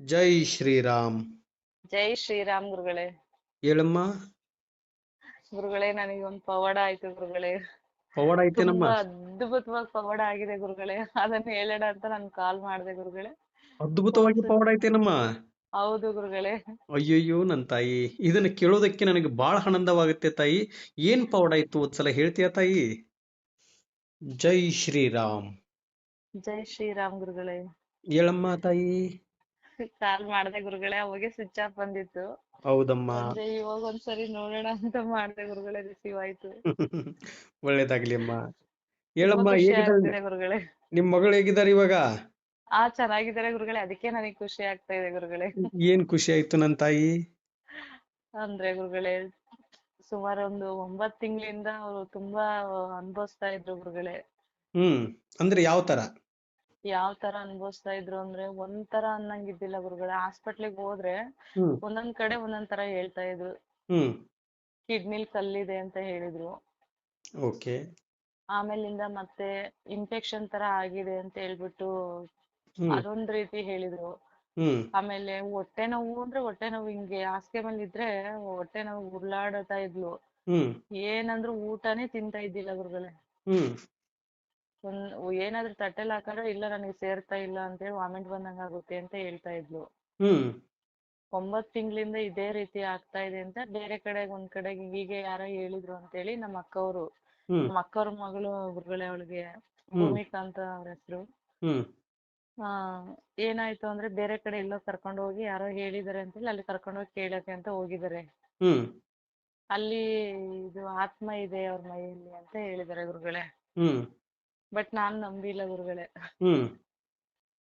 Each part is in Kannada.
ಜೈ ಶ್ರೀರಾಮ್. ಜೈ ಶ್ರೀರಾಮ್ ಗುರುಗಳೇ. ಹೇಳಮ್ಮ. ಗುರುಗಳೇ, ನನಗೆ ಒಂದು ಪವಾಡ ಆಯ್ತು ಗುರುಗಳೇ. ಪವಾಡ ಐತೇನಮ್ಮ? ತುಂಬಾ ಅದ್ಭುತವಾಗಿ ಪವಾಡ ಆಗಿದೆ ಗುರುಗಳೇ. ಅದನ್ನ ಹೇಳೋಣ ಅಂತ ನಾನು ಕಾಲ್ ಮಾಡಿದೆ ಗುರುಗಳೇ. ಫೋನ್ ಅದ್ಭುತವಾಗಿ ಸ್ವಿಚ್. ಪವಾಡ ಐತೇನಮ್ಮ? ಹೌದು ಗುರುಗಳೇ. ಅಯ್ಯಯ್ಯೋ ನನ್ ತಾಯಿ, ಇದನ್ನ ಕೇಳೋದಕ್ಕೆ ನನಗೆ ಬಹಳ ಆನಂದವಾಗುತ್ತೆ ತಾಯಿ. ಏನ್ ಪವಾಡ ಇತ್ತು ಒಂದ್ಸಲ ಹೇಳ್ತೀಯ ತಾಯಿ? ಜೈ ಶ್ರೀರಾಮ್. ಜೈ ಶ್ರೀರಾಮ್ ಗುರುಗಳೇ. ಹೇಳಮ್ಮ ತಾಯಿ. ಕಾಲ್ ಮಾಡಿದೆ ಗುರುಗಳೇ, ಅವಾಗೆ ಸ್ವಿಚ್ ಆಫ್ ಬಂದಿತ್ತು. ಹೌದಮ್ಮ. ಅಂದ್ರೆ ಇವಾಗ ಒಂದ್ಸರಿ ನೋಡೋಣ ಅಂತ ಮಾಡಿದೆ ಗುರುಗಳೇ, ರಿಸೀವ್ ಆಯ್ತು. ಒಳ್ಳೇದಾಗ್ಲಿ ಅಮ್ಮ. ತುಂಬಾ ಹೇಳಮ್ಮ, ಖುಷಿ ಹೇಗಿದ್ದಾರೆ ಆಗ್ತಿದೆ ಗುರುಗಳೇ. ನಿಮ್ ಮಗಳು? ಹೇಗಿದ್ದಾರೆ ಇವಾಗ? ಚೆನ್ನಾಗಿದ್ದಾರೆ ಗುರುಗಳೇ, ಅದಕ್ಕೆ ನನಗೆ ಖುಷಿ ಆಗ್ತಾ ಇದೆ ಗುರುಗಳೇ. ಏನ್ ಖುಷಿ ಆಯ್ತು ನನ್ ತಾಯಿ? ಅಂದ್ರೆ ಗುರುಗಳೇ, ಸುಮಾರು ಒಂದು 9 ತಿಂಗಳಿಂದ ಅವರು ತುಂಬಾ ಅನುಭವಿಸ್ತಾ ಇದ್ರು ಗುರುಗಳೇ. ಹ್ಮ್. ಅಂದ್ರೆ ಯಾವ ತರ? ಯಾವ ತರ ಅನುಭವಿಸ್ತಾ ಇದ್ರು ಅಂದ್ರೆ, ಒಂಥರ ಅನ್ನಂಗಿದ್ದಿಲ್ಲ ಗುರುಗಳೇ. ಹಾಸ್ಪಿಟ್ಲಿಗೆ ಹೋದ್ರೆ ಹ್ಮ್. ಒಂದೊಂದ್ ಕಡೆ ಒಂದೊಂದ್ ತರ ಹೇಳ್ತಾ ಇದ್ರು. ಹ್ಮ್. ಕಿಡ್ನಿಲ್ ಕಲ್ಲಿದೆ ಅಂತ ಹೇಳಿದ್ರು. ಓಕೆ. ಆಮೇಲಿಂದ ಮತ್ತೆ ಇನ್ಫೆಕ್ಷನ್ ತರ ಆಗಿದೆ ಅಂತ ಹೇಳ್ಬಿಟ್ಟು ಹ್ಮ್. ಅದೊಂದ್ ರೀತಿ ಹೇಳಿದ್ರು. ಹ್ಮ್. ಆಮೇಲೆ ಹೊಟ್ಟೆ ನೋವು ಅಂದ್ರೆ ಹೊಟ್ಟೆ ನೋವು, ಹಿಂಗೆ ಹಾಸಿಗೆ ಮೇಲೆ ಇದ್ರೆ ಹೊಟ್ಟೆ ನೋವು ಉರ್ಲಾಡತಾ ಇದ್ಲು. ಹ್ಮ್. ಏನಂದ್ರು ಊಟನೇ ತಿಂತಾ ಇದ್ದಿಲ್ಲ ಗುರುಗಳೇ. ಹ್ಮ್. ಏನಾದ್ರೂ ತಟ್ಟೆಲ್ ಹಾಕೊಂಡ್ರೆ ಇಲ್ಲ ನನಗೆ ಸೇರ್ತಾ ಇಲ್ಲ ಅಂತೇಳಿ ವಾಮಿಟ್ ಬಂದಂಗ ಆಗುತ್ತೆ ಅಂತ ಹೇಳ್ತಾ ಇದ್ಲು. ಹ್ಮ್. 9 ತಿಂಗಳಿಂದ ಇದೇ ರೀತಿ ಆಗ್ತಾ ಇದೆ ಅಂತ ಬೇರೆ ಕಡೆಗೆ ಒಂದ್ ಕಡೆಗೆ ಹೀಗೆ ಯಾರೋ ಹೇಳಿದ್ರು ಅಂತೇಳಿ ನಮ್ಮ ಅಕ್ಕವ್ರು, ಹ್ಮ್. ನಮ್ಮ ಅಕ್ಕವ್ರ ಮಗಳು ಗುರುಗಳೇ, ಅವಳಿಗೆ ಹ್ಮ್. ಭೂಮಿಕಾ ಅಂತ ಅವ್ರ ಹೆಸರು. ಹ್ಮ್. ಆ ಏನಾಯ್ತು ಅಂದ್ರೆ, ಬೇರೆ ಕಡೆ ಎಲ್ಲೋ ಕರ್ಕೊಂಡು ಹೋಗಿ ಯಾರೋ ಹೇಳಿದಾರೆ ಅಂತೇಳಿ ಅಲ್ಲಿ ಕರ್ಕೊಂಡು ಹೋಗಿ ಕೇಳಕ್ಕೆ ಅಂತ ಹೋಗಿದ್ದಾರೆ. ಹ್ಮ್. ಅಲ್ಲಿ ಇದು ಆತ್ಮ ಇದೆ ಅವ್ರ ಮೈಯಲ್ಲಿ ಅಂತ ಹೇಳಿದಾರೆ ಗುರುಗಳೇ. ಹ್ಮ್. ಬಟ್ ನಾನ್ ನಂಬಿಲ್ಲ ಗುರುಗಳೇ. ಹ್ಮ್.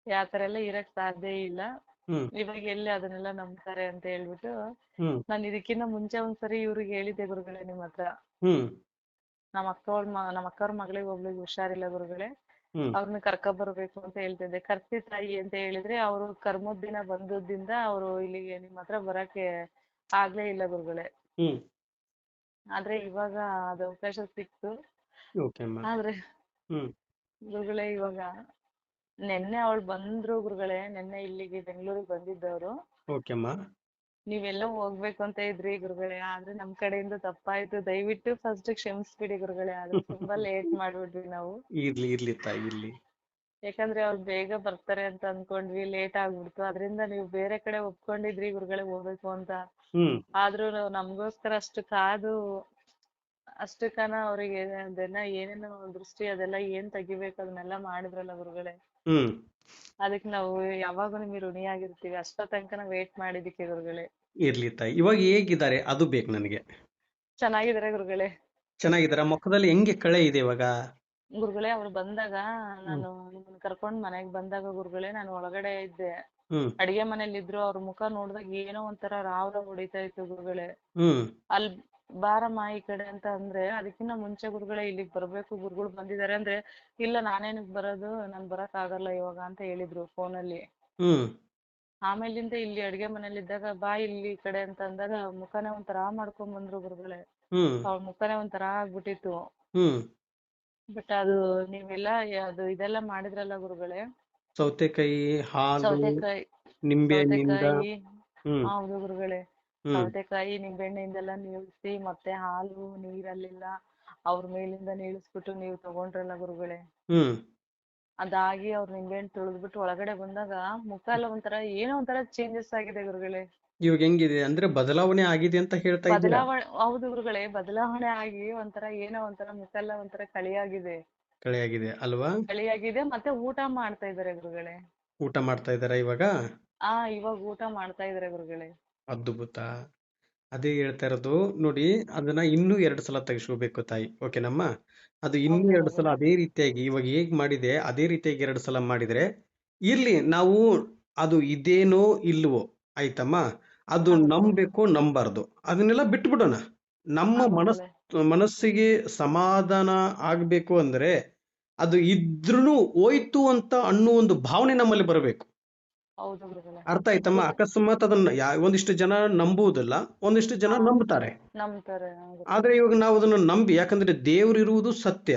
ಯಾತರ ಎಲ್ಲ ಇರಕ್ ಸಾಧ್ಯ ಇಲ್ಲ. ಹ್ಮ್. ಇವಾಗ ಎಲ್ಲಿ ಅದನ್ನೆಲ್ಲ ನಂಬ್ತಾರೆ ಅಂತ ಹೇಳ್ಬಿಟ್ಟು ಹ್ಮ್. ನಾನು ಇದಕ್ಕಿಂತ ಮುಂಚೆ ಒಂದ್ಸರಿ ಇವ್ರಿಗೆ ಹೇಳಿದ್ದೆ ಗುರುಗಳೇ ನಿಮ್ ಹತ್ರ. ಹ್ಮ್. ನಮ್ಮ ಅಕ್ಕವ್ರ ಮಗಳಿಗೆ ಒಬ್ಳಿಗೆ ಹುಷಾರಿಲ್ಲ ಗುರುಗಳೇ. ಹ್ಮ್. ಅವ್ರನ್ನ ಬರ್ಬೇಕು ಅಂತ ಹೇಳ್ತಿದ್ದೆ. ಕರ್ಸಿ ತಾಯಿ ಅಂತ ಹೇಳಿದ್ರೆ ಅವ್ರು ಕರ್ಮದ್ ದಿನ ಬಂದದ್ದಿಂದ ಅವ್ರು ಇಲ್ಲಿಗೆ ನಿಮ್ ಹತ್ರ ಬರಕ್ಕೆ ಆಗ್ಲೇ ಇಲ್ಲ ಗುರುಗಳೇ. ಹ್ಮ್. ಆದ್ರೆ ಇವಾಗ ಅದು ಅವಕಾಶ ಸಿಕ್ತು. ಓಕೆ ಅಮ್ಮ. ಆದ್ರೆ ಹ್ಮ್. ಗುರುಗಳೇ, ಇವಾಗ ನೆನ್ನೆ ಅವಳು ಬಂದ್ರು ಗುರುಗಳೇ. ನೆನ್ನೆ ಇಲ್ಲಿಗೆ ಬೆಂಗಳೂರಿಗೆ ಬಂದಿದ್ದವ್ರು. ಓಕೆ ಅಮ್ಮ. ನೀವೆಲ್ಲ ಹೋಗ್ಬೇಕು ಅಂತ ಇದ್ರಿ ಗುರುಗಳೇ, ಆದ್ರೆ ನಮ್ ಕಡೆಯಿಂದ ತಪ್ಪಾಯ್ತು. ದಯವಿಟ್ಟು ಫಸ್ಟ್ ಕ್ಷಮಿಸ್ಬಿಡಿ ಗುರುಗಳೇ. ಆದ್ರೆ ತುಂಬಾ ಲೇಟ್ ಮಾಡ್ಬಿಟ್ವಿ ನಾವು. ಇರ್ಲಿ ಇರ್ಲಿ ತಾಯಿ, ಇರ್ಲಿ. ಯಾಕಂದ್ರೆ ಅವ್ರು ಬೇಗ ಬರ್ತಾರೆ ಅಂತ ಅನ್ಕೊಂಡ್ವಿ, ಲೇಟ್ ಆಗ್ಬಿಡ್ತು. ಅದ್ರಿಂದ ನೀವು ಬೇರೆ ಕಡೆ ಒಪ್ಕೊಂಡಿದ್ರಿ ಗುರುಗಳೇ ಹೋಗ್ಬೇಕು ಅಂತ. ಹ್ಮ್. ಆದ್ರೂ ನಮ್ಗೋಸ್ಕರ ಅಷ್ಟು ಕಾದು ಅಷ್ಟಕ್ಕನ ಅವ್ರಿಗೆ ಅದೆಲ್ಲ ಏನೇನೋ ದೃಷ್ಟಿ ಅದೆಲ್ಲ ಏನ್ ತೆಗಿಬೇಕು ಅದನ್ನೆಲ್ಲ ಮಾಡಿದ್ರಲ್ಲ ಗುರುಗಳೇ. ಹ್ಮ್. ಅದಕ್ ನಾವು ಯಾವಾಗೂ ನಿಮಗೆ ಋಣಿಯಾಗಿರ್ತೀವಿ. ಅಷ್ಟೋ ತನಕ ನಾವ್ ವೇಟ್ ಮಾಡಿದಕ್ಕೆ ಗುರುಗಳೇ. ಇರ್ಲಿ ತಾಯಿ, ಇವಾಗ ಹೇಗಿದ್ದಾರೆ ಅದು ಬೇಕು ನನಗೆ. ಚೆನ್ನಾಗಿದಾರೆ ಗುರುಗಳೇ. ಚೆನ್ನಾಗಿದ್ದಾರ? ಮುಖದಲ್ಲಿ ಹೆಂಗೆ ಕಳೆ ಇದೆ ಇವಾಗ? ಗುರುಗಳೇ, ಅವ್ರು ಬಂದಾಗ, ಹ್ಮ್. ನಾನು ನಿಮ್ಮನ್ನ ಕರ್ಕೊಂಡ್ ಮನೆಗ್ ಬಂದಾಗ ಗುರುಗಳೇ, ನಾನು ಒಳಗಡೆ ಇದ್ದೆ. ಹ್ಮ್. ಅಡಿಗೆ ಮನೇಲಿ ಇದ್ರು. ಅವ್ರ ಮುಖ ನೋಡ್ದಾಗ ಏನೋ ಒಂಥರ ರಾವ್ ರಾವ್ ಹೊಡಿತಾ ಇತ್ತು ಗುರುಗಳೇ. ಹ್ಮ್. ಅಲ್ ಬಾರಮ್ಮ ಈ ಕಡೆ ಅಂತ ಅಂದ್ರೆ, ಅದಕ್ಕಿಂತ ಮುಂಚೆ ಗುರುಗಳೇ ಇಲ್ಲಿಗ್ ಬರ್ಬೇಕು, ಗುರುಗಳು ಬಂದಿದ್ದಾರೆ ಅಂದ್ರೆ, ಇಲ್ಲ ನಾನೇನಕ್ ಬರೋದು, ನಾನ್ ಬರಕ್ ಆಗಲ್ಲ ಇವಾಗ ಅಂತ ಹೇಳಿದ್ರು ಫೋನಲ್ಲಿ. ಹ್ಮ್. ಆಮೇಲಿಂದ ಇಲ್ಲಿ ಅಡ್ಗೆ ಮನೇಲಿ ಇದ್ದಾಗ ಬಾ ಇಲ್ಲಿ ಈ ಕಡೆ ಅಂತ ಅಂದಾಗ ಮುಖನೇ ಒಂಥರಾ ಮಾಡ್ಕೊಂಡ್ ಬಂದ್ರು ಗುರುಗಳೇ. ಹ್ಮ್. ಅವ್ರ ಮುಖನೇ ಒಂಥರಾ ಆಗ್ಬಿಟ್ಟಿತ್ತು. ಹ್ಮ್. ಬಟ್ ಅದು ನೀವೆಲ್ಲ ಅದು ಇದೆಲ್ಲ ಮಾಡಿದ್ರಲ್ಲ ಗುರುಗಳೇ. ಸೌತೆಕಾಯಿ ಹಾಲು, ಸೌತೆಕಾಯಿ ನಿಂಬೆ ಹಣ್ಣಿಂದ. ಸೌತೆಕಾಯಿ ಹ್ಮ್. ಹೌದು ಗುರುಗಳೇ. ಹ್ಮ್. ಸೌತೆಕಾಯಿ ನಿಂಬೆಹಣ್ಣಿಂದೆಲ್ಲ ನೀವಿಸಿ, ಮತ್ತೆ ಹಾಲು ನೀರಲ್ಲೆಲ್ಲ ಅವ್ರ ಮೇಲಿಂದ ನೀಳಿಸ್ಬಿಟ್ಟು ನೀವು ತಗೊಂಡ್ರಲ್ಲ ಗುರುಗಳೇ. ಹ್ಮ್. ಅದಾಗಿ ಅವ್ರ ನಿಂಬೆಹಣ್ಣು ತುಳಿದ್ಬಿಟ್ಟು ಒಳಗಡೆ ಬಂದಾಗ ಮುಖ ಎಲ್ಲ ಒಂಥರ ಏನೋ ಒಂಥರ ಚೇಂಜಸ್ ಆಗಿದೆ ಗುರುಗಳೇ. ಇವಾಗ ಹೆಂಗಿದೆ ಅಂದ್ರೆ ಬದಲಾವಣೆ ಆಗಿದೆ ಅಂತ ಹೇಳ್ತಾ ಇದ್ದೀರಾ? ಹೌದು ಗುರುಗಳೇ, ಬದಲಾವಣೆ ಆಗಿ ಒಂಥರ ಏನೋ ಒಂಥರ ಮುಖ ಎಲ್ಲ ಒಂಥರ ಕಳಿಯಾಗಿದೆ. ಕಳೆಯಾಗಿದೆ ಅಲ್ವಾ? ಕಳಿಯಾಗಿದೆ, ಮತ್ತೆ ಊಟ ಮಾಡ್ತಾ ಇದಾರೆ ಗುರುಗಳೇ. ಊಟ ಮಾಡ್ತಾ ಇದ್ದಾರಾ ಇವಾಗ? ಇವಾಗ ಊಟ ಮಾಡ್ತಾ ಇದಾರೆ ಗುರುಗಳೇ. ಅದ್ಭುತ. ಅದೇ ಹೇಳ್ತಾ ಇರೋದು ನೋಡಿ. ಅದನ್ನ ಇನ್ನೂ 2 ಸಲ ತೆಗೆಸ್ಕೋಬೇಕು ತಾಯಿ, ಓಕೆನಮ್ಮ? ಅದು ಇನ್ನೂ ಓಕೆ 2 ಸಲ ಗುರುಗಳೇ. ಅದೇ ರೀತಿಯಾಗಿ ಇವಾಗ ಹೇಗ್ ಮಾಡಿದೆ ಅದೇ ರೀತಿಯಾಗಿ 2 ಸಲ ಮಾಡಿದ್ರೆ ಇರ್ಲಿ. ನಾವು ಅದು ಇದೇನೋ ಇಲ್ವೋ, ಆಯ್ತಮ್ಮ? ಅದು ಗುರುಗಳೇ. ನಂಬೇಕು ನಂಬಾರ್ದು ಅದನ್ನೆಲ್ಲ ಬಿಟ್ಬಿಡೋಣ. ನಮ್ಮ ಗುರುಗಳೇ. ಮನಸ್ಸಿಗೆ ಸಮಾಧಾನ ಆಗ್ಬೇಕು ಅಂದ್ರೆ ಅದು ಇದ್ರೂ ಹೋಯ್ತು ಅಂತ ಅನ್ನೋ ಒಂದು ಭಾವನೆ ನಮ್ಮಲ್ಲಿ ಬರಬೇಕು. ಹೌದು ಗುರುಗಳೇ. ಅರ್ಥ ಆಯ್ತಮ್ಮ? ಅಕಸ್ಮಾತ್ ಅದನ್ನ ಒಂದಿಷ್ಟು ಜನ ನಂಬುವುದಿಲ್ಲ, ಒಂದಿಷ್ಟು ಜನ ಹಾ ನಂಬುತ್ತಾರೆ. ನಂಬ್ತಾರೆ. ಆದ್ರೆ ಗುರುಗಳೇ. ಇವಾಗ ನಾವು ಅದನ್ನ ನಂಬಿ, ಯಾಕಂದ್ರೆ ದೇವ್ರಿರುವುದು ಸತ್ಯ.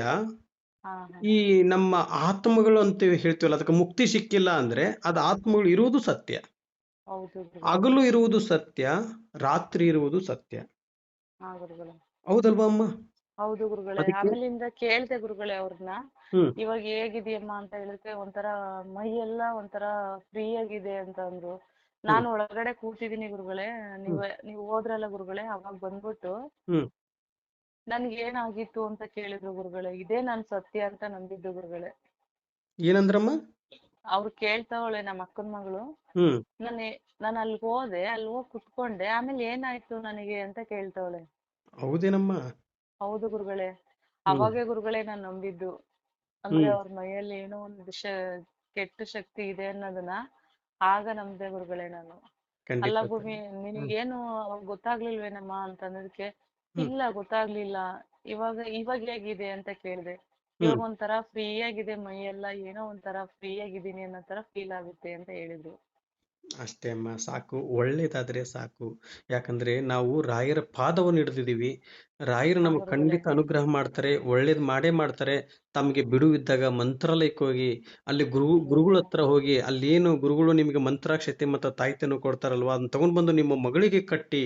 ಹಾ ಹಾ ಈ ನಮ್ಮ ಆತ್ಮಗಳು ಅಂತ ಹೇಳ್ತೀವಲ್ಲ, ಅದಕ್ಕೆ ಮುಕ್ತಿ ಸಿಕ್ಕಿಲ್ಲ ಅಂದ್ರೆ ಅದು ಆತ್ಮಗಳು ಇರುವುದು ಸತ್ಯ. ಹೌದು ಗುರುಗಳೇ. ಹಗಲು ಇರುವುದು ಸತ್ಯ, ರಾತ್ರಿ ಇರುವುದು ಸತ್ಯ. ಹಾ ಗುರುಗಳೇ. ಹೌದಲ್ವಾ ಅಮ್ಮ? ಹೌದು ಗುರುಗಳೇ. ಅದಕ್ಕೆ ಆಮೇಲಿಂದ ಕೇಳ್ದೆ ಗುರುಗಳೇ ಅವ್ರನ್ನ, ಹ್ಮ್ ಇವಾಗ ಹೇಗಿದ್ಯಮ್ಮ ಅಂತ ಹೇಳಿದ್ರೆ ಒಂಥರ ಮೈ ಎಲ್ಲ ಒಂಥರ ಫ್ರೀ ಆಗಿದೆ ಅಂತ ಅಂದ್ರು. ಹ್ಮ್ ನಾನು ಒಳಗಡೆ ಕೂತಿದೀನಿ ಗುರುಗಳೇ. ಹ್ಮ್ ನೀವು ಹೋದ್ರಲ್ಲ ಗುರುಗಳೇ, ಅವಾಗ ಬಂದ್ಬಿಟ್ಟು ಹ್ಮ್ ನನ್ಗೆ ಏನಾಗಿತ್ತು ಅಂತ ಕೇಳಿದ್ರು ಗುರುಗಳೇ. ಇದೇ ನಾನ್ ಸತ್ಯ ಅಂತ ನಂಬಿದ್ದು ಗುರುಗಳೇ. ಏನಂದ್ರಮ್ಮ? ಅವ್ರು ಕೇಳ್ತಾವಳೆ ನಮ್ಮ ಅಕ್ಕನ ಮಗಳು. ಹ್ಮ್ ನಾನು ಅಲ್ಲಿಗೆ ಹೋದೆ, ಅಲ್ಲಿ ಹೋಗಿ ಕುತ್ಕೊಂಡೆ, ಆಮೇಲೆ ಏನಾಯ್ತು ನನಗೆ ಅಂತ ಕೇಳ್ತಾವಳೆ. ಹೌದೇನಮ್ಮ? ಹೌದು ಗುರುಗಳೇ. ಹ್ಮ್ ಅವಾಗೆ ಗುರುಗಳೇ ನಾನ್ ನಂಬಿದ್ದು. ಅಂದ್ರೆ ಹ್ಮ್ ಅವ್ರ ಮೈಯಲ್ಲಿ ಏನೋ ಒಂದು ಕೆಟ್ಟ ಶಕ್ತಿ ಇದೆ ಅನ್ನೋದನ್ನ ಆಗ ನಂಬ್ದೆ ಗುರುಗಳೇ ನಾನು. ಅಲ್ಲ ಖಂಡಿತ ಭೂಮಿ, ತಾಯಿ. ಹ್ಮ್ ನಿನಗೇನು ಅವಾಗ ಗೊತ್ತಾಗ್ಲಿಲ್ವೇನಮ್ಮ ಅಂತ ಅನ್ನೋದಕ್ಕೆ, ಹ್ಮ್ ಇಲ್ಲ ಗೊತ್ತಾಗ್ಲಿಲ್ಲ. ಇವಾಗ ಹೇಗಿದೆ ಅಂತ ಕೇಳ್ದೆ. ಇವಾಗ ಹ್ಮ್ ಒಂಥರ ಫ್ರೀ ಆಗಿದೆ ಮೈಯೆಲ್ಲ, ಏನೋ ಒಂಥರ ಫ್ರೀ ಆಗಿದ್ದೀನಿ ಅನ್ನೋ ತರ ಫೀಲ್ ಆಗುತ್ತೆ ಅಂತ ಹೇಳಿದ್ರು. ಅಷ್ಟೇ ಅಮ್ಮ, ಸಾಕು, ಒಳ್ಳೇದಾದ್ರೆ ಸಾಕು. ಯಾಕಂದ್ರೆ ನಾವು ರಾಯರ ಪಾದವನ್ನು ಹಿಡಿದಿದೀವಿ. ರಾಯರು ಹಾ ನಮಗೆ ಗುರುಗಳೇ. ಖಂಡಿತ ಅನುಗ್ರಹ ಮಾಡ್ತಾರೆ, ಒಳ್ಳೇದ್ ಮಾಡೇ ಮಾಡ್ತಾರೆ. ತಮಗೆ ಬಿಡುವಿದ್ದಾಗ ಮಂತ್ರಾಲಯಕ್ಕೆ ಹೋಗಿ, ಅಲ್ಲಿ ಹಾ ಗುರುಗಳ ಗುರುಗಳೇ. ಹತ್ರ ಹೋಗಿ, ಅಲ್ಲಿ ಏನು ಗುರುಗಳು ನಿಮಗೆ ಮಂತ್ರಾಕ್ಷತೆ ಮತ್ತು ತಾಯ್ತಿಯನ್ನು ಕೊಡ್ತಾರಲ್ವಾ, ಅದನ್ನ ತಗೊಂಡ್ ಬಂದು ನಿಮ್ಮ ಮಗಳಿಗೆ ಕಟ್ಟಿ,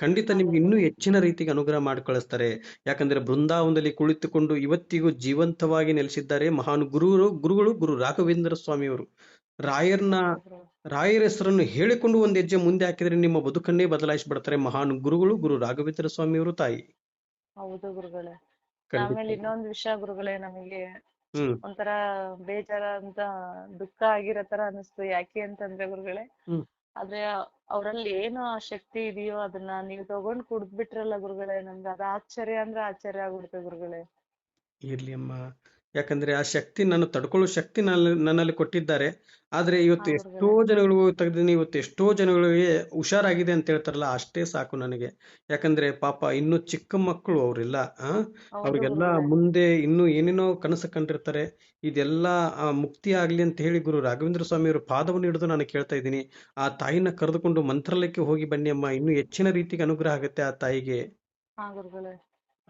ಖಂಡಿತ ಹಾ ನಿಮ್ಗೆ ಇನ್ನೂ ಗುರುಗಳೇ. ಹೆಚ್ಚಿನ ರೀತಿಗೆ ಅನುಗ್ರಹ ಮಾಡಿ ಕಳಿಸ್ತಾರೆ. ಯಾಕಂದ್ರೆ ಬೃಂದಾವನದಲ್ಲಿ ಕುಳಿತುಕೊಂಡು ಇವತ್ತಿಗೂ ಜೀವಂತವಾಗಿ ನೆಲೆಸಿದ್ದಾರೆ ಮಹಾನ್ ಗುರುಗಳು ಗುರು ರಾಘವೇಂದ್ರ ಸ್ವಾಮಿಯವರು. ರಾಯರ್ನ ಹೌದು ಗುರು. ರಾಯರ ಹೆಸರನ್ನು ಹೇಳಿಕೊಂಡು ಒಂದ್ ಹೆಜ್ಜೆ ಮುಂದೆ ಹಾಕಿದ್ರೆ ನಿಮ್ಮ ಬದುಕನ್ನೇ ಬದಲಾಯಿಸಿಬಿಡ್ತಾರೆ ಮಹಾನ್ ಗುರುಗಳು ಗುರು ರಾಘವೇಂದ್ರ ಸ್ವಾಮಿಯವರು ತಾಯಿ. ಹೌದು ಗುರುಗಳೇ. ಆಮೇಲೆ ಖಂಡಿತ. ಇನ್ನೊಂದು ವಿಷಯ ಗುರುಗಳೇ, ನಮಗೆ ಹ್ಮ್ ಒಂಥರ ಬೇಜಾರ ಅಂತ, ದುಃಖ ಆಗಿರೋ ತರ ಅನಿಸ್ತು. ಯಾಕೆ ಅಂತಂದ್ರೆ ಗುರುಗಳೇ, ಹ್ಮ್ ಆದ್ರೆ ಅವ್ರಲ್ಲಿ ಏನು ಆ ಶಕ್ತಿ ಇದೆಯೋ ಅದನ್ನ ನೀವು ತಗೊಂಡ್ ಕುಡ್ದ್ಬಿಟ್ರಲ್ಲ ಗುರುಗಳೇ, ನಮ್ಗೆ ಅದ ಆಶ್ಚರ್ಯ ಅಂದ್ರೆ ಆಶ್ಚರ್ಯ ಆಗ್ಬಿಡುತ್ತೆ ಗುರುಗಳೇ. ಇರ್ಲಿ ಅಮ್ಮ. ಯಾಕಂದ್ರೆ ಆ ಶಕ್ತಿ, ನಾನು ತಡ್ಕೊಳ್ಳೋ ಶಕ್ತಿ ನನ್ನಲ್ಲಿ ಕೊಟ್ಟಿದ್ದಾರೆ. ಆದ್ರೆ ಹಾ ಇವತ್ತು ಎಷ್ಟೋ ಗುರುಗಳೇ. ಜನಗಳು ತೆಗೆದಿನಿ, ಇವತ್ತು ಎಷ್ಟೋ ಜನಗಳಿಗೆ ಹುಷಾರಾಗಿದೆ ಅಂತ ಹೇಳ್ತಾರಲ್ಲ, ಅಷ್ಟೇ ಸಾಕು ನನಗೆ. ಯಾಕಂದ್ರೆ ಪಾಪ ಇನ್ನು ಚಿಕ್ಕ ಮಕ್ಕಳು ಅವರೆಲ್ಲ. ಹೌದು ಅವ್ರಿಗೆಲ್ಲ ಗುರುಗಳೇ. ಮುಂದೆ ಇನ್ನೂ ಏನೇನೋ ಕನಸು ಕಂಡಿರ್ತಾರೆ. ಇದೆಲ್ಲ ಮುಕ್ತಿ ಆಗ್ಲಿ ಅಂತ ಹೇಳಿ ಗುರು ರಾಘವೇಂದ್ರ ಸ್ವಾಮಿಯವರು ಪಾದವನ್ನು ಹಿಡಿದು ನಾನು ಕೇಳ್ತಾ ಇದ್ದೀನಿ. ಆ ತಾಯಿನ ಕರೆದುಕೊಂಡು ಮಂತ್ರಾಲಯಕ್ಕೆ ಹೋಗಿ ಬನ್ನಿ ಅಮ್ಮ, ಇನ್ನೂ ಹೆಚ್ಚಿನ ರೀತಿಗೆ ಅನುಗ್ರಹ ಆಗುತ್ತೆ ಆ ತಾಯಿಗೆ. ಹಾ ಗುರುಗಳೇ.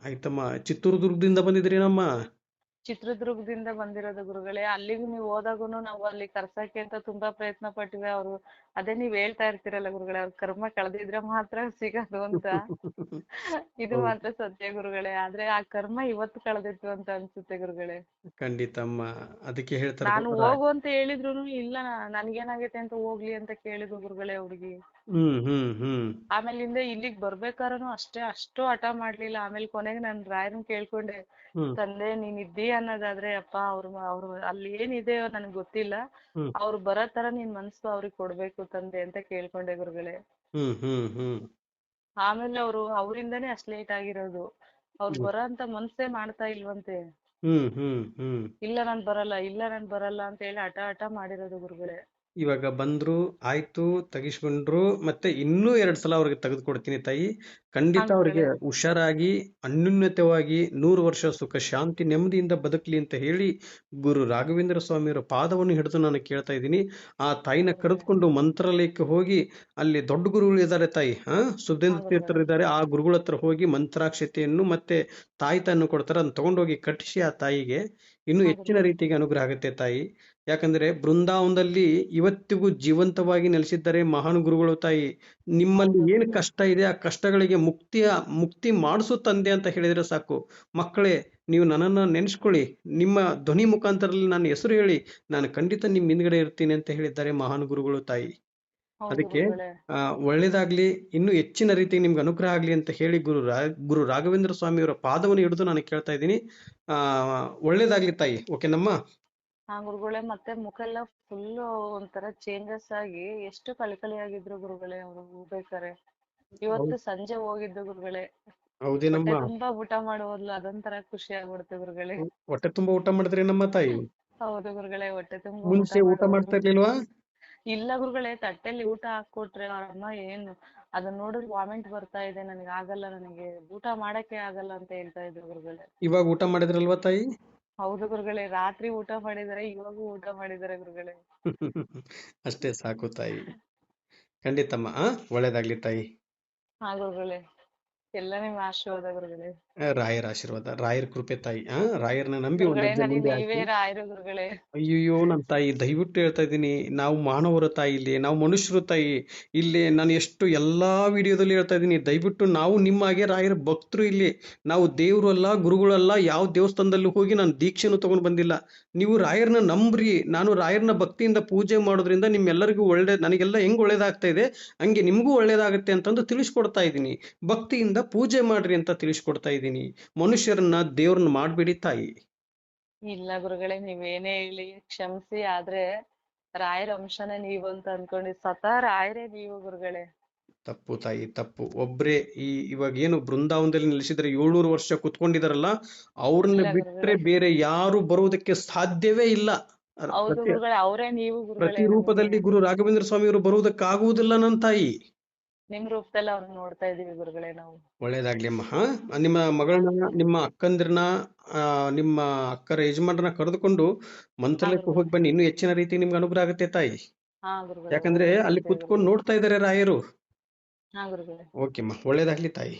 ಆಯ್ತಮ್ಮ. ಚಿತ್ರದುರ್ಗದಿಂದ ಬಂದಿದ್ರೇನಮ್ಮ? ಚಿತ್ರದುರ್ಗದಿಂದ ಬಂದಿರೋದು ಗುರುಗಳೇ. ಅಲ್ಲಿಗೂ ನೀವು ಹೋದಾಗುನು ನಾವು ಅಲ್ಲಿ ಕರ್ಸಕ್ಕೆ ಅಂತ ತುಂಬಾ ಪ್ರಯತ್ನ ಪಟ್ಟಿವೆ. ಅವರು ಅದೇ ನೀವ್ ಹೇಳ್ತಾ ಇರ್ತೀರಲ್ಲ ಗುರುಗಳೇ, ಅವ್ರ ಕರ್ಮ ಕಳ್ದಿದ್ರೆ ಮಾತ್ರ ಸಿಗೋದು ಅಂತ. ಇದು ಹೌದು. ಮಾತ್ರ ಸತ್ಯ ಗುರುಗಳೇ. ಆದ್ರೆ ಆ ಕರ್ಮ ಇವತ್ತು ಕಳ್ದಿತ್ತು ಅಂತ ಅನ್ಸುತ್ತೆ ಗುರುಗಳೇ. ಖಂಡಿತಮ್ಮ. ಅದಕ್ಕೆ ಹೇಳ್ತಾರೆ ನಾನು ಹೋಗು ಅಂತ ಹೇಳಿದ್ರುನು ಇಲ್ಲ, ನನ್ಗೇನಾಗೈತೆ ಅಂತ ಹೋಗ್ಲಿ ಅಂತ ಕೇಳಿದ್ರು ಗುರುಗಳೇ ಹುಡುಗಿ. ಹ್ಮ್ ಹ್ಮ್ ಹ್ಮ್ ಆಮೇಲಿಂದ ಇಲ್ಲಿಗ್ ಬರ್ಬೇಕಾರನು ಅಷ್ಟು ಹಠ ಮಾಡ್ಲಿಲ್ಲ. ಆಮೇಲೆ ಕೊನೆಗೆ ನಾನ್ ರಾಯರನ್ ಕೇಳ್ಕೊಂಡೆ, ಹ್ಮ್ ತಂದೆ ನೀನ್ ಇದ್ದೀ ಅನ್ನೋದಾದ್ರೆ ಅಪ್ಪ, ಅವ್ರು ಅಲ್ಲಿ ಏನಿದೆಯೋ ನನ್ಗ್ ಗೊತ್ತಿಲ್ಲ, ಹ್ಮ್ ಅವ್ರು ಬರೋ ತರ ನಿನ್ ಮನ್ಸು ಅವ್ರಿಗೆ ಕೊಡ್ಬೇಕು ತಂದೆ ಅಂತ ಕೇಳ್ಕೊಂಡೆ ಗುರುಗಳೇ. ಹ್ಮ್ ಹ್ಮ್ ಹ್ಮ್ ಆಮೇಲೆ ಅವರಿಂದಾನೇ ಅಷ್ಟ್ ಲೇಟ್ ಆಗಿರೋದು. ಅವ್ರು ಹ್ಮ್ ಬರೋ ಅಂತ ಮನ್ಸೇ ಮಾಡ್ತಾ ಇಲ್ವಂತೆ. ಹ್ಮ್ ಹ್ಮ್ ಹ್ಮ್ ಇಲ್ಲ ನಾನ್ ಬರಲ್ಲ, ಇಲ್ಲ ನಾನ್ ಬರಲ್ಲ ಅಂತ ಹೇಳಿ ಹಠ ಮಾಡಿರೋದು ಗುರುಗಳೇ. ಇವಾಗ ಬಂದ್ರು, ಆಯ್ತು, ತೆಗಿಸ್ಕೊಂಡ್ರು, ಮತ್ತೆ ಇನ್ನೂ 2 ಸಲ ಅವ್ರಿಗೆ ತೆಗೆದುಕೊಡ್ತೀನಿ ತಾಯಿ. ಹಾ ಖಂಡಿತ ಅವ್ರಿಗೆ ಗುರುಗಳೇ. ಹುಷಾರಾಗಿ ಅನ್ಯೂನ್ಯತವಾಗಿ 100 ವರ್ಷ ಸುಖ ಶಾಂತಿ ನೆಮ್ಮದಿಯಿಂದ ಬದುಕಲಿ ಅಂತ ಹೇಳಿ ಗುರು ರಾಘವೇಂದ್ರ ಸ್ವಾಮಿಯವರ ಪಾದವನ್ನು ಹಿಡಿದು ನಾನು ಕೇಳ್ತಾ ಇದ್ದೀನಿ. ಆ ಹಾ ತಾಯಿನ ಗುರುಗಳೇ. ಕರೆದುಕೊಂಡು ಮಂತ್ರಾಲಯಕ್ಕೆ ಹೋಗಿ, ಅಲ್ಲಿ ದೊಡ್ಡ ಗುರುಗಳು ಇದ್ದಾರೆ ತಾಯಿ, ಹಾ ಸುಧೇಂದ್ರ ಗುರುಗಳೇ. ತೀರ್ಥರು ಇದ್ದಾರೆ, ಆ ಗುರುಗಳ ಹತ್ರ ಹೋಗಿ ಮಂತ್ರಾಕ್ಷತೆಯನ್ನು ಮತ್ತೆ ತಾಯ್ತನ್ನು ಕೊಡ್ತಾರೆ, ಅದನ್ನ ತಗೊಂಡೋಗಿ ಕಟ್ಟಿಸಿ ಆ ತಾಯಿಗೆ ಇನ್ನು ಹಾ ಹೆಚ್ಚಿನ ಗುರುಗಳೇ. ರೀತಿಗೆ ಅನುಗ್ರಹ ಆಗುತ್ತೆ ತಾಯಿ. ಯಾಕಂದ್ರೆ ಬೃಂದಾವನದಲ್ಲಿ ಇವತ್ತಿಗೂ ಜೀವಂತವಾಗಿ ನೆಲೆಸಿದ್ದಾರೆ ಮಹಾನ್ ಗುರುಗಳು ತಾಯಿ. ನಿಮ್ಮಲ್ಲಿ ಹೌದು ಏನು ಗುರುಗಳೇ. ಕಷ್ಟ ಇದೆ ಆ ಕಷ್ಟಗಳಿಗೆ ಮುಕ್ತಿ ಮಾಡಿಸು ತಂದೆ ಅಂತ ಹೇಳಿದ್ರೆ ಸಾಕು. ಮಕ್ಕಳೇ, ನೀವು ನನ್ನನ್ನು ನೆನೆಸ್ಕೊಳ್ಳಿ, ನಿಮ್ಮ ಧ್ವನಿ ಮುಖಾಂತರದಲ್ಲಿ ನನ್ನ ಹೆಸರು ಹೇಳಿ, ನಾನು ಖಂಡಿತ ನಿಮ್ಮ ಹಿಂದ್ಗಡೆ ಇರ್ತೀನಿ ಅಂತ ಹೇಳಿದ್ದಾರೆ ಮಹಾನ್ ಗುರುಗಳು ತಾಯಿ. ಹೌದು ಅದಕ್ಕೆ ಗುರುಗಳೇ. ಒಳ್ಳೇದಾಗ್ಲಿ, ಇನ್ನೂ ಹೆಚ್ಚಿನ ರೀತಿಗೆ ನಿಮ್ಗೆ ಅನುಗ್ರಹ ಆಗ್ಲಿ ಅಂತ ಹೇಳಿ ಗುರು ರಾಘವೇಂದ್ರ ಸ್ವಾಮಿಯವರ ಪಾದವನ್ನು ಹಿಡಿದು ನಾನು ಕೇಳ್ತಾ ಇದ್ದೀನಿ. ಆ ಒಳ್ಳೇದಾಗ್ಲಿ ತಾಯಿ. ಓಕೆನಮ್ಮ? ಹಾ ಗುರುಗಳೇ. ಮತ್ತೆ ಮುಖ ಎಲ್ಲ ಫುಲ್ ಒಂಥರ ಚೇಂಜಸ್ ಆಗಿ ಎಷ್ಟು ಕಳಿಕಳಿಯಾಗಿದ್ರು ಗುರುಗಳೇ ಅವ್ರು ಹೋಗ್ಬೇಕಾರೆ. ಇವತ್ತು ಹೌದ್- ಸಂಜೆ ಹೋಗಿದ್ದು ಗುರುಗಳೇ. ಹೊಟ್ಟೆ ಹೌದೇನಮ್ಮ? ತುಂಬಾ ಊಟ ಮಾಡಿ ಹೋದ್ಲು, ಅದೊಂಥರ ಖುಷಿ ಆಗ್ಬಿಡ್ತು ಗುರುಗಳೇ. ಹೊಟ್ಟೆ ತುಂಬಾ ಊಟ ಮಾಡಿದ್ರೆ ನಮ್ಮ ತಾಯಿ? ಹೌದು ಗುರುಗಳೇ, ಹೊಟ್ಟೆ ತುಂಬಾ ಊಟ ಮುಂಚೆ ಊಟ ಮಾಡಿ ಹೋದ್ಲು. ಮಾಡ್ತಾ ಇರ್ಲಿಲ್ವಾ? ಇಲ್ಲ ಗುರುಗಳೇ, ತಟ್ಟೆಲಿ ಊಟ ಹಾಕೊಟ್ರೆ ಅವ್ರ ಅಮ್ಮ ಏನು ಅದನ್ನ ನೋಡಿದ್ರೆ ವಾಮಿಟ್ ಬರ್ತಾ ಇದೆ, ನನಗೆ ಆಗಲ್ಲ, ನನಗೆ ಊಟ ಮಾಡಕ್ಕೆ ಆಗಲ್ಲ ಅಂತ ಹೇಳ್ತಾ ಇದ್ರು ಗುರುಗಳೇ. ಇವಾಗ ಊಟ ಮಾಡಿದ್ರಲ್ವಾ ತಾಯಿ? ಹೌದು ಗುರುಗಳೇ, ರಾತ್ರಿ ಊಟ ಮಾಡಿದಾರೆ, ಇವಾಗೂ ಊಟ ಮಾಡಿದಾರೆ ಗುರುಗಳೇ. ಅಷ್ಟೇ ಸಾಕು ತಾಯಿ. ಖಂಡಿತಮ್ಮ. ಒಳ್ಳೇದಾಗ್ಲಿ ತಾಯಿ. ಹಾ ಗುರುಗಳೇ. ಎಲ್ಲ ನಿಮ್ಮ ಆಶೀರ್ವಾದ ಗುರುಗಳೇ. ರಾಯರ ಆಶೀರ್ವಾದ, ರಾಯರ ಕೃಪೆ ತಾಯಿ. ರಾಯರನ್ನ ನಂಬಿ ಒಂದ್ ಗುರುಗಳೇ ಹೆಜ್ಜೆ ನನಗೆ ಮುಂದೆ ನೀವೇ ಹಾಕಿ. ರಾಯರು ಗುರುಗಳೇ. ಅಯ್ಯಯ್ಯೋ ನನ್ನ ತಾಯಿ, ದಯವಿಟ್ಟು ಹೇಳ್ತಾ ಇದ್ದೀನಿ, ನಾವು ಮಾನವರ ತಾಯಿ, ಇಲ್ಲಿ ನಾವು ಮನುಷ್ಯರು ತಾಯಿ. ಇಲ್ಲಿ ನಾನು ಎಷ್ಟು ಎಲ್ಲಾ ವಿಡಿಯೋದಲ್ಲಿ ಹೇಳ್ತಾ ಇದ್ದೀನಿ, ದಯವಿಟ್ಟು ನಾವು ನಿಮ್ಮ ಹಾಗೆ ರಾಯರ ಭಕ್ತರು. ಇಲ್ಲಿ ನಾವು ದೇವರು ಅಲ್ಲ, ಗುರುಗಳಲ್ಲ, ಯಾವ ದೇವಸ್ಥಾನದಲ್ಲಿ ಹೋಗಿ ನಾನು ದೀಕ್ಷೆನೂ ತಗೊಂಡು ಬಂದಿಲ್ಲ. ನೀವು ರಾಯರನ್ನ ನಂಬ್ರಿ. ನಾನು ರಾಯರನ್ನ ಭಕ್ತಿಯಿಂದ ಪೂಜೆ ಮಾಡೋದ್ರಿಂದ ನಿಮ್ಮೆಲ್ಲರಿಗೂ ನನಗೆಲ್ಲ ಹೆಂಗ್ ಒಳ್ಳೇದಾಗ್ತಾ ಇದೆ ಹಂಗೆ ನಿಮಗೂ ಒಳ್ಳೇದಾಗತ್ತೆ ಅಂತಂದು ತಿಳಿಸ್ಕೊಡ್ತಾ ಇದ್ದೀನಿ. ಭಕ್ತಿಯಿಂದ ಪೂಜೆ ಮಾಡ್ರಿ ಅಂತ ತಿಳಿಸ್ಕೊಡ್ತಾ ಇದ್ದೀನಿ. ಮನುಷ್ಯರನ್ನ ದೇವ್ರನ್ನ ಮಾಡ್ಬೇಡಿ ತಾಯಿ. ಇಲ್ಲ ಗುರುಗಳೇ, ನೀವೇನೇ ಹೇಳಿ ಕ್ಷಮಿಸಿ. ಆದ್ರೆ ರಾಯರ ಅಂಶನೇ ನೀವು ಅಂತ ಅನ್ಕೊಂಡಿದ್ ಸ್ವತಃ ರಾಯರೇ ನೀವು ಗುರುಗಳೇ. ತಪ್ಪು ತಾಯಿ, ತಪ್ಪು. ಒಬ್ರೇ ಇವಾಗ ಏನು ಬೃಂದಾವನದಲ್ಲಿ ನೆಲೆಸಿದ್ರೆ 700 ವರ್ಷ ಕುತ್ಕೊಂಡಿದಾರಲ್ಲ, ಅವ್ರನ್ನ ಇಲ್ಲ ಬಿಟ್ರೆ ಗುರುಗಳೇ. ಬೇರೆ ಯಾರು ಬರುವುದಕ್ಕೆ ಸಾಧ್ಯವೇ ಇಲ್ಲ. ಹೌದು ಪ್ರತಿ ಗುರುಗಳೇ, ಅವರೇ ನೀವು ಗುರುಗಳೇ ಪ್ರತಿ ನಮಗೆ. ರೂಪದಲ್ಲಿ ಗುರು ರಾಘವೇಂದ್ರ ಸ್ವಾಮಿಯವರು ಬರುವುದಕ್ಕಾಗುವುದಿಲ್ಲ ನನ್ನ ತಾಯಿ. ನಿಮ್ ರೂಪದಲ್ಲಿ ಅವ್ರನ್ನ ನೋಡ್ತಾ ಇದೀವಿ ಗುರುಗಳೇ ನಾವು. ಒಳ್ಳೇದಾಗ್ಲಿ ಅಮ್ಮ. ನಿಮ್ಮ ಮಗಳನ್ನ, ನಿಮ್ಮ ಅಕ್ಕಂದಿರನ್ನ, ನಿಮ್ಮ ಅಕ್ಕರ ಯಜಮಾನ್ರನ್ನ ಕರೆದುಕೊಂಡು ಹಾ ಮಂತ್ರಾಲಯಕ್ಕೆ ಗುರುಗಳೇ. ಹೋಗಿ ಬನ್ನಿ. ಇನ್ನೂ ಹೆಚ್ಚಿನ ರೀತಿ ನಿಮ್ಗೆ ಅನುಗ್ರಹ ಆಗುತ್ತೆ ತಾಯಿ. ಹಾ ಗುರುಗಳೇ, ಯಾಕಂದ್ರೆ ಹೋಗ್ಬರ್ತೀವಿ ಅಲ್ಲಿ ಕುತ್ಕೊಂಡು ಗುರುಗಳೇ. ನೋಡ್ತಾ ಇದ್ದಾರೆ ರಾಯರು. ಹಾ ಗುರುಗಳೇ. ಓಕೆಮ್ಮ, ಒಳ್ಳೇದಾಗ್ಲಿ ತಾಯಿ.